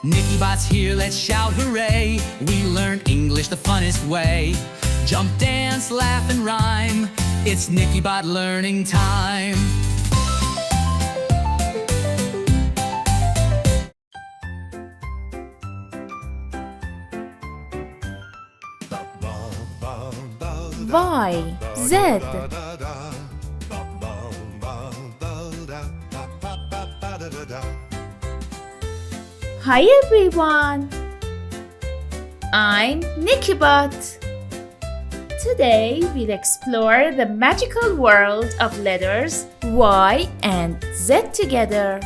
Nickibot's here, let's shout hooray. We learn English the funnest way. Jump, dance, laugh, and rhyme. It's Nickibot learning time. Y, Z. Hi everyone! I'm Nickibot. Today we'll explore the magical world of letters Y and Z together.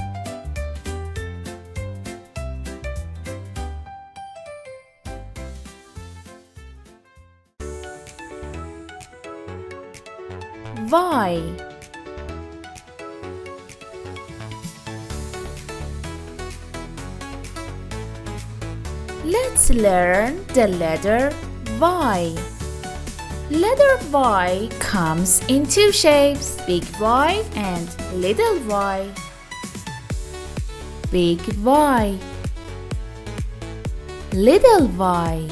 Y. Let's learn the letter Y. Letter Y comes in two shapes, big Y and little y. Big Y, little y.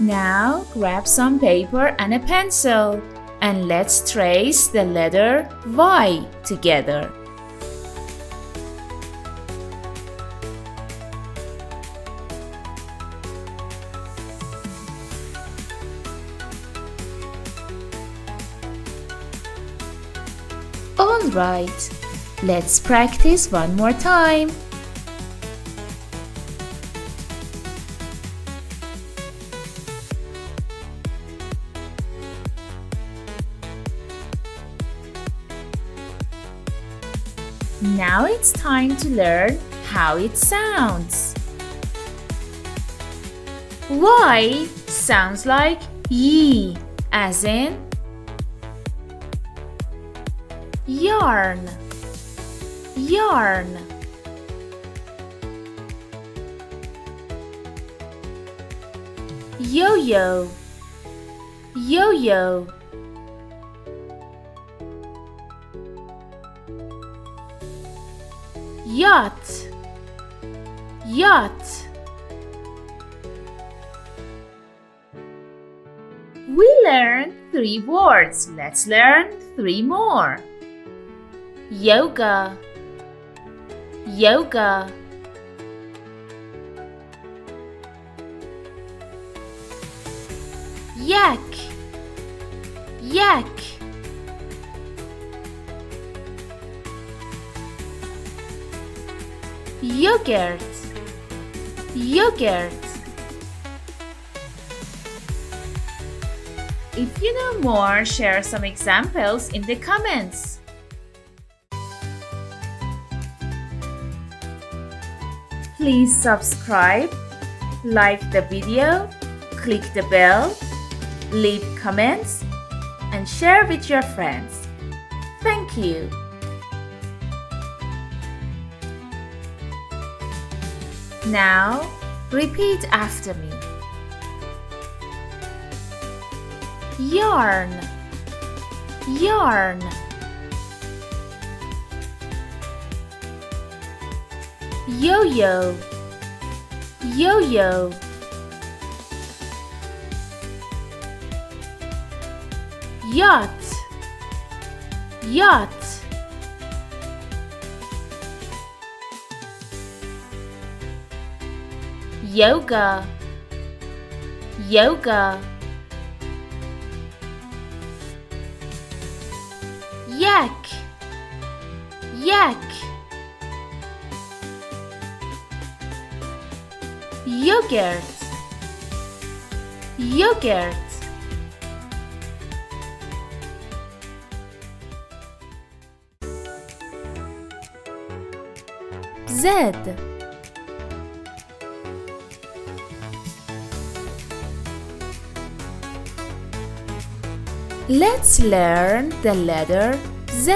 Now grab some paper and a pencil and let's trace the letter Y together. All right, let's practice one more time. Now it's time to learn how it sounds. Y sounds like Y, as in yarn, yarn. Yo-yo, yo-yo. Yacht, yacht. We learned 3 words. Let's learn 3 more. Yoga, yoga. Yak, yak. Yogurt, yogurt. If you know more, share some examples in the comments. Please subscribe, like the video, click the bell, leave comments, and share with your friends. Thank you. Now, repeat after me. Yarn, yarn. Yo-yo, yo-yo. Yacht, yacht. Yoga, yoga. Yak, yak. Yogurt, yogurt. Z. Let's learn the letter Z.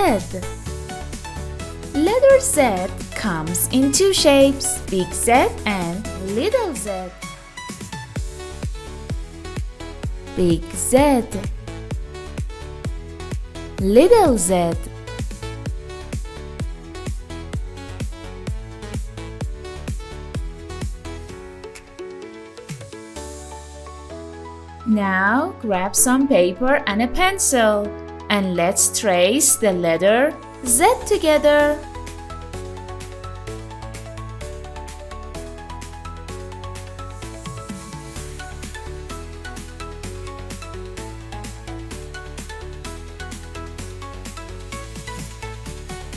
Letter Z comes in two shapes, big Z and little z. Big Z, Little Z. Now grab some paper and a pencil and let's trace the letter Z together.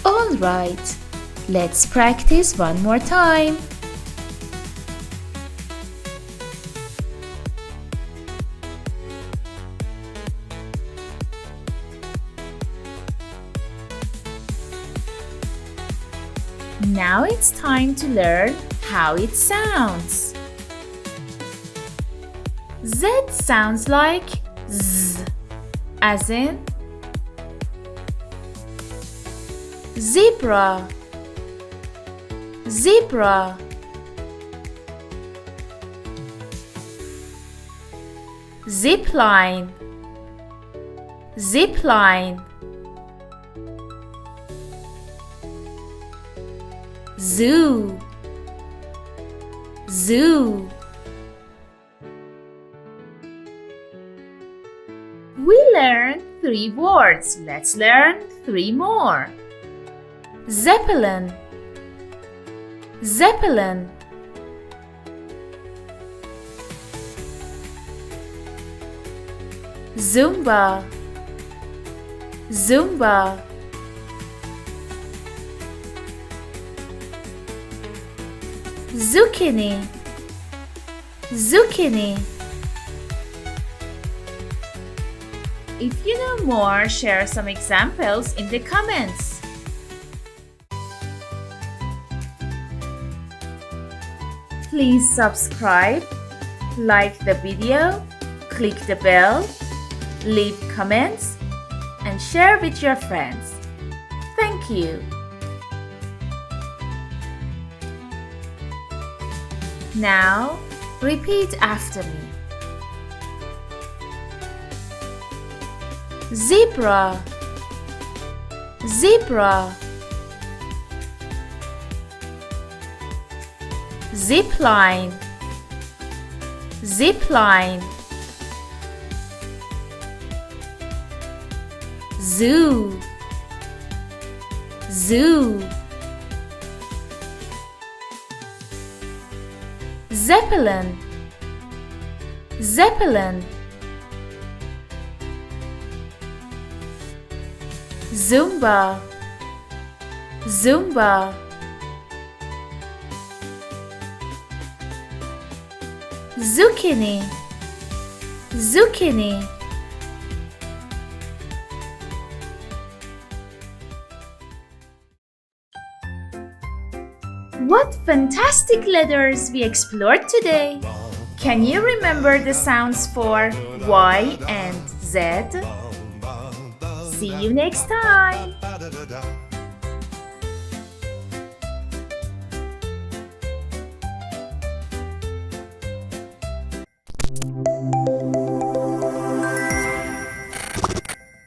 All right, let's practice one more time. Now it's time to learn how it sounds. Z sounds like Z, as in zebra, zebra. Zipline, zipline. Zoo, zoo. We learned 3 words. Let's learn 3 more. Zeppelin, zeppelin. Zumba, zumba. Zucchini, zucchini. If you know more, share some examples in the comments. Please subscribe, like the video, click the bell, leave comments, and share with your friends. Thank you. Now, repeat after me. Zebra, zebra. Zipline, zipline. Zoo, zoo. Zeppelin, zeppelin. Zumba, zumba. Zucchini, zucchini. What fantastic letters we explored today! Can you remember the sounds for Y and Z? See you next time!